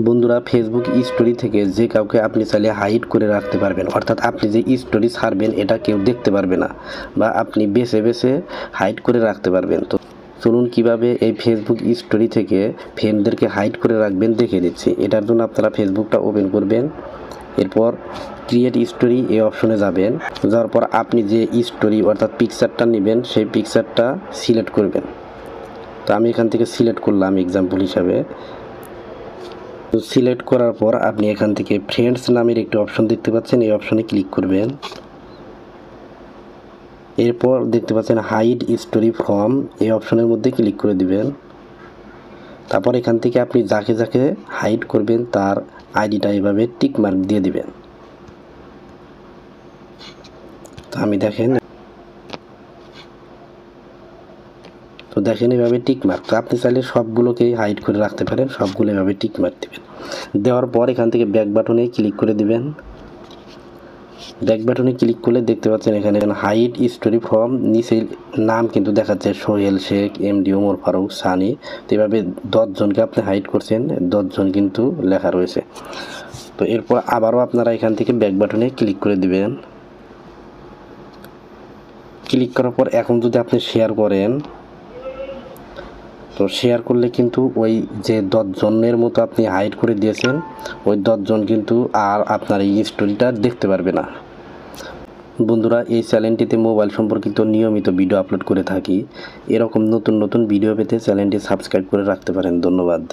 বন্ধুরা, Facebook story থেকে যে কাউকে আপনি চাইলে হাইড করে রাখতে পারবেন, অর্থাৎ আপনি যে স্টোরি ছাড়বেন এটা কেউ দেখতে পারবে না, বা আপনি বেছে বেছে হাইড করে রাখতে পারবেন। তো চলুন কিভাবে এই ফেসবুক স্টোরি থেকে ফ্রেন্ডদেরকে হাইড করে রাখবেন দেখে দিচ্ছি। এটার জন্য আপনারা ফেসবুকটা ওপেন করবেন, এরপর ক্রিয়েট স্টোরি এই অপশনে যাবেন। যাওয়ার পর আপনি যে স্টোরি অর্থাৎ পিকচারটা নেবেন সেই পিকচারটা সিলেক্ট করবেন। তো আমি এখান থেকে সিলেক্ট করলাম এক্সাম্পল হিসাবে। তো সিলেক্ট করার পর আপনি এখান থেকে ফ্রেন্ডস নামের একটি অপশন দেখতে পাচ্ছেন, এই অপশনে ক্লিক করবেন। এরপর দেখতে পাচ্ছেন হাইড স্টোরি ফ্রম, এই অপশনের মধ্যে ক্লিক করে দিবেন। তারপর এখান থেকে আপনি যাকে যাকে হাইড করবেন তার আইডিটা এভাবে টিক মার্ক দিয়ে দিবেন। তো আমি দেখেন এভাবে টিক মার্ক। তো আপনি চাইলে সবগুলোকেই হাইড করে রাখতে পারেন, সবগুলো এভাবে টিক মার্ক দিবেন। দেওয়ার পর এখান থেকে ব্যাক বাটনে ক্লিক করে দিবেন। ব্যাক বাটনে ক্লিক করলে দেখতে পাচ্ছেন এখানে হাইড স্টোরি ফ্রম, নিচে নাম কিন্তু দেখাচ্ছে সোহেল শেখ, এমডি ওমর ফারুক, সানি। তো এভাবে 10 জনকে আপনি হাইড করছেন, 10 জন কিন্তু লেখা রয়েছে। তো এরপর আবারও আপনারা এখান থেকে ব্যাক বাটনে ক্লিক করে দিবেন। ক্লিক করার পর এখন যদি আপনি শেয়ার করেন, তো শেয়ার করলে কিন্তু ওই যে 10 জনের মতো আপনি হাইড করে দিয়েছেন, ওই 10 জন কিন্তু আর আপনার এই স্টোরিটা দেখতে পারবে না। বন্ধুরা, এই চ্যানেলটিতে মোবাইল সম্পর্কিত নিয়মিত ভিডিও আপলোড করে থাকি। এরকম নতুন নতুন ভিডিও পেতে চ্যানেলটি সাবস্ক্রাইব করে রাখতে পারেন। ধন্যবাদ।